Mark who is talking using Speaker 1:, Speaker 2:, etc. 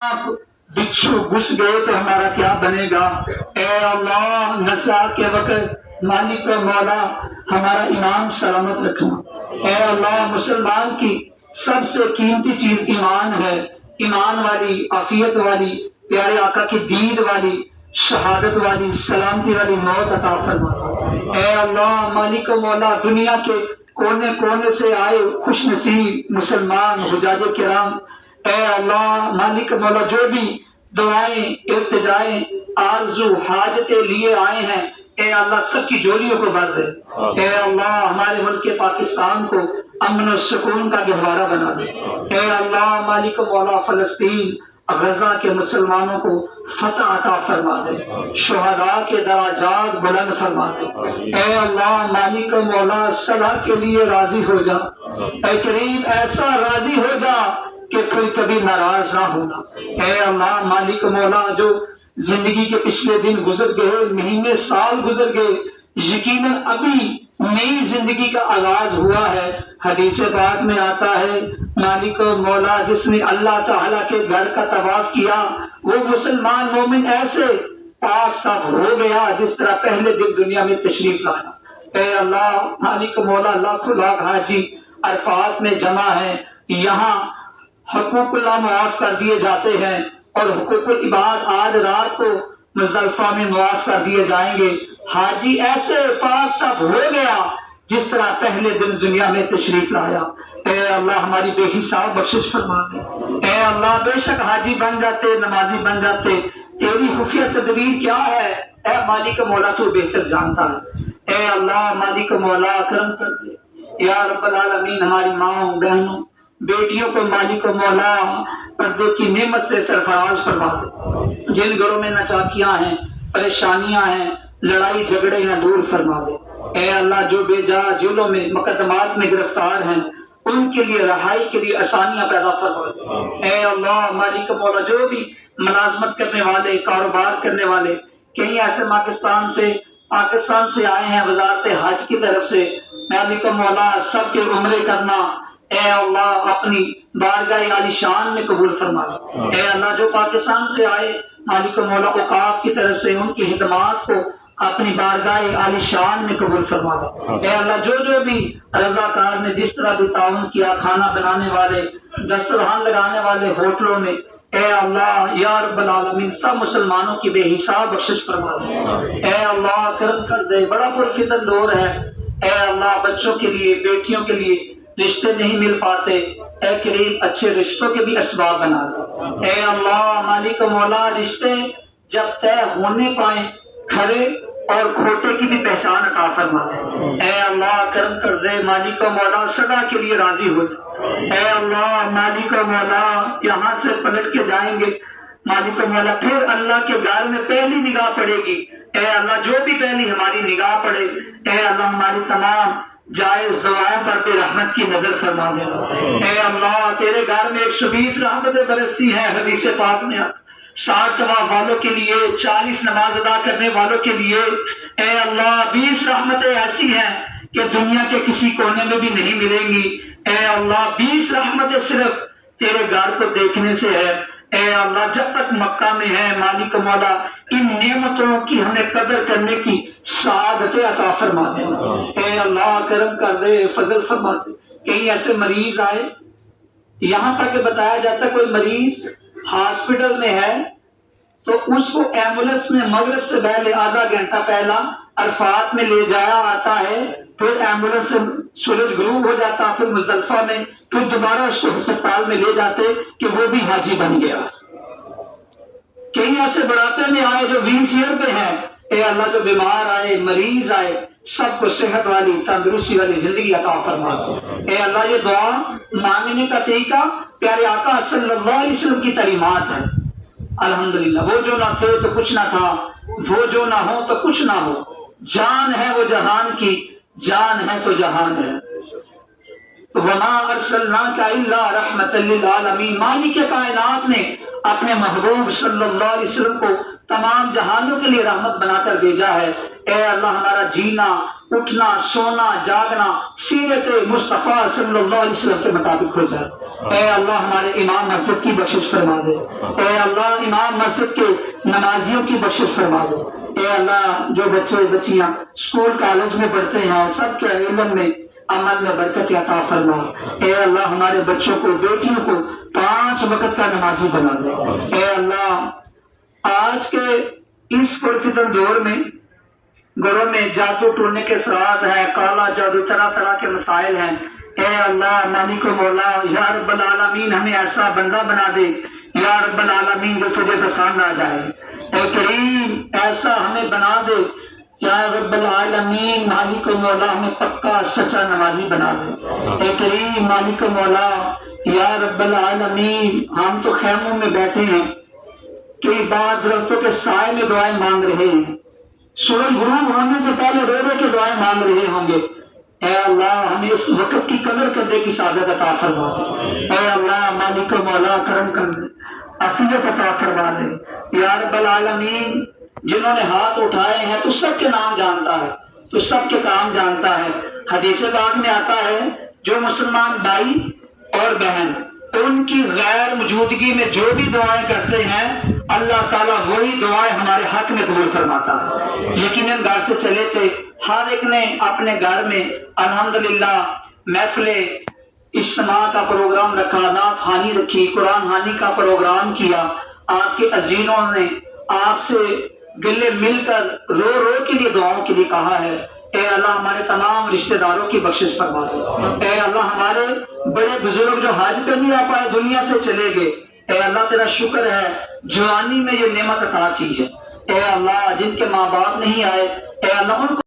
Speaker 1: آپ بچھو گھس گئے تو ہمارا کیا بنے گا؟ اے اللہ نزا کے وقت مالک و مولا ہمارا ایمان سلامت رکھنا۔ اے اللہ مسلمان کی سب سے قیمتی چیز ایمان ہے، ایمان والی، عافیت والی، پیارے آقا کی دید والی، شہادت والی، سلامتی والی موت عطا فرما۔ اے اللہ مالک و مولا دنیا کے کونے کونے سے آئے خوش نصیب مسلمان حجاج کرام، اے اللہ مالک مولا جو بھی دعائیں التجائیں آرزو حاجتیں لیے آئے ہیں، اے اللہ سب کی جولیوں کو بھر دے۔ اے اللہ ہمارے ملک پاکستان کو امن و سکون کا گہوارہ بنا دے۔ اے اللہ مالک مولا فلسطین غزہ کے مسلمانوں کو فتح عطا فرما دے، شہداء کے درجات بلند فرما دے۔ اے اللہ مالک مولا صلاح کے لیے راضی ہو جا، اے کریم ایسا راضی ہو جا کہ کوئی کبھی ناراض نہ ہونا۔ اے اللہ مالک مولا جو زندگی کے پچھلے دن گزر گئے، مہینے سال گزر گئے، یقیناً ابھی نئی زندگی کا آغاز ہوا ہے۔ حدیث پاک میں آتا ہے مالک مولا جس نے اللہ تعالیٰ کے گھر کا طواف کیا وہ مسلمان مومن ایسے پاک صاف ہو گیا جس طرح پہلے دن دنیا میں تشریف لایا۔ اے اللہ مالک مولا لاکھوں لاکھ حاجی عرفات میں جمع ہیں، یہاں حقوق اللہ معاف کر دیے جاتے ہیں اور حقوق العباد آج رات کو مزدلفہ میں معاف کر دیے جائیں گے۔ حاجی ایسے پاک صاف ہو گیا جس طرح پہلے دن دنیا میں تشریف لایا۔ اے اللہ ہماری بے حساب بخشش فرما دے۔ اے اللہ بے شک حاجی بن جاتے، نمازی بن جاتے، تیری خفیہ تدبیر کیا ہے اے مالک مولا تو بہتر جانتا ہے۔ اے اللہ مالک مولا کرم کر دے یا رب العالمین، ہماری ماں بہنوں بیٹیوں کو مالک و مولا پردے کی نعمت سے سرفراز فرما دے، جن گھروں میں نچاکیاں ہیں، پریشانیاں ہیں، لڑائی جھگڑے ہیں، دور فرما دے۔ اے اللہ جو بے جا جیلوں میں مقدمات میں گرفتار ہیں ان کے لیے رہائی کے لیے آسانیاں پیدا فرما دے۔ اے اللہ مالک مولا جو بھی ملازمت کرنے والے، کاروبار کرنے والے، کہیں ایسے پاکستان سے آئے ہیں وزارت حج کی طرف سے، مالک مولا سب کے عمرے کرنا اے اللہ اپنی بارگاہ عالی شان میں قبول فرما لے۔ اے اللہ جو پاکستان سے آئے مالک مولا اوقاف کی طرف سے ان کی خدمات کو اپنی بارگاہ عالی شان میں قبول فرما لے۔ اے اللہ جو بھی رضاکار نے جس طرح بھی تعاون کیا، کھانا بنانے والے، دسترخوان لگانے والے ہوٹلوں میں، اے اللہ یا رب العالمین سب مسلمانوں کی بے حساب بخشش فرما دے۔ اے اللہ کرم کر دے، بڑا پرفتن دور ہے۔ اے اللہ بچوں کے لیے، بیٹیوں کے لیے رشتے نہیں مل پاتے، اے کریم اچھے رشتوں کے بھی اسباب بنا دے۔ اے اللہ مالک مولا رشتے جب طے ہونے پائیں کھرے اور کھوٹے کی بھی پہچان عطا فرما دے۔ اے اللہ کرم کر دے، مالک مولا سدا کے لیے راضی ہو جائے۔ اے اللہ مالک مولا یہاں سے پلٹ کے جائیں گے مالک مولا، پھر اللہ کے گھر میں پہلی نگاہ پڑے گی۔ اے اللہ جو بھی پہلی ہماری نگاہ پڑے، اے اللہ ہماری تمام جائز دعائیں پر بھی رحمت کی نظر فرما دے۔ اے اللہ تیرے گھر میں 120 رحمتیں برستی ہیں، حدیث پاک میں 60 طواف والوں کے لیے، 40 نماز ادا کرنے والوں کے لیے، اے اللہ 20 رحمتیں ایسی ہیں کہ دنیا کے کسی کونے میں بھی نہیں ملیں گی۔ اے اللہ 20 رحمتیں صرف تیرے گھر کو دیکھنے سے ہے۔ اے اللہ جب تک مکہ میں ہے مالک مولا ان نعمتوں کی ہمیں قدر کرنے کی سعادت عطا فرما دے۔ اے اللہ کرم کر دے، فضل فرما دے۔ کہیں ایسے مریض آئے، یہاں تک کہ بتایا جاتا ہے کوئی مریض ہاسپٹل میں ہے تو اس کو ایمبولینس میں مغرب سے پہلے آدھا گھنٹہ پہلا عرفات میں لے جایا آتا ہے، پھر ایمبولینس سے سورج غروب ہو جاتا، پھر مزدلفہ میں، پھر دوبارہ اس کو ہسپتال میں لے جاتے کہ وہ بھی حاجی بن گیا۔ کہیں ایسے بڑھاپے میں آئے جو ویل چیئر پہ ہیں، اے اللہ جو بیمار آئے، مریض آئے، سب کو صحت والی، تندرستی والی زندگی عطا فرما دے۔ اے اللہ یہ دعا مانگنے کا طریقہ پیارے آقا صلی اللہ علیہ وسلم کی تعلیمات ہے۔ الحمدللہ وہ جو نہ تھے تو کچھ نہ تھا، وہ جو نہ ہو تو کچھ نہ ہو، جان ہے وہ جہان کی، جان ہے تو جہان ہے۔ وَمَا أَرْسَلْنَاكَ إِلَّا رَحْمَةً لِلْعَالَمِينَ، مالک کائنات نے اپنے محبوب صلی اللہ علیہ وسلم کو تمام جہانوں کے لیے رحمت بنا کر بھیجا ہے۔ اے اللہ ہمارا جینا اٹھنا سونا جاگنا سیرت مصطفیٰ صلی اللہ علیہ وسلم کے مطابق ہو جائے۔ اے اللہ ہمارے امام مسجد کی بخشش فرما دے۔ اے اللہ امام مسجد کے نمازیوں کی بخشش فرما دے۔ اے اللہ جو بچے بچیاں اسکول کالج میں پڑھتے ہیں سب کے علم میں عمل میں برکت عطا فرما۔ اے اللہ ہمارے بچوں کو بیٹیوں کو 5 وقت کا نمازی بنا دے۔ اے اللہ آج کے اس پرفتن دور میں گھروں میں جادو ٹونے کے اثرات ہیں، کالا جادو طرح طرح کے مسائل ہیں۔ اے اللہ مالک و مولا یا رب العالمین ہمیں ایسا بندہ بنا دے یا رب العالمین جو تجھے پسند آ جائے۔ اے کریم ایسا ہمیں بنا دے یا رب العالمین مالک و مولا ہمیں پکا سچا نمازی بنا دے۔ اے کریم مالک و مولا یا رب العالمین ہم تو خیموں میں بیٹھے ہیں کئی بار درختوں کے سائے میں دعائیں مانگ رہے ہیں، سورج غروب ہونے سے پہلے رو رو کے دعائیں مانگ رہے ہوں گے۔ اے اللہ ہمیں اس وقت کی قدر کرنے کی سعادت عطا فرما دے۔ اے اللہ مالک و مولا کرم کر دے، عافیت عطا فرما دے یا رب العالمین۔ جنہوں نے ہاتھ اٹھائے ہیں تو سب کے نام جانتا ہے، تو سب کے کام جانتا ہے۔ حدیث پاک میں آتا ہے جو مسلمان بھائی اور بہن ان کی غیر موجودگی میں جو بھی دعائیں کرتے ہیں اللہ تعالیٰ وہی دعائیں ہمارے حق میں قبول فرماتا ہے۔ یقیناً گھر سے چلے تھے، ہر ایک نے اپنے گھر میں الحمدللہ محفل اجتماع کا پروگرام رکھا، نعت خوانی رکھی، قرآن خوانی کا پروگرام کیا۔ آپ کے عزیزوں نے آپ سے گلے مل کر رو رو کے لیے دعاؤں کے لیے کہا ہے۔ اے اللہ ہمارے تمام رشتہ داروں کی بخشش فرما دے۔ اے اللہ ہمارے بڑے بزرگ جو حج پہ نہیں آ پائے دنیا سے چلے گئے، اے اللہ تیرا شکر ہے جوانی میں یہ نعمت عطا کی ہے۔ اے اللہ جن کے ماں باپ نہیں آئے اے اللہ ان کو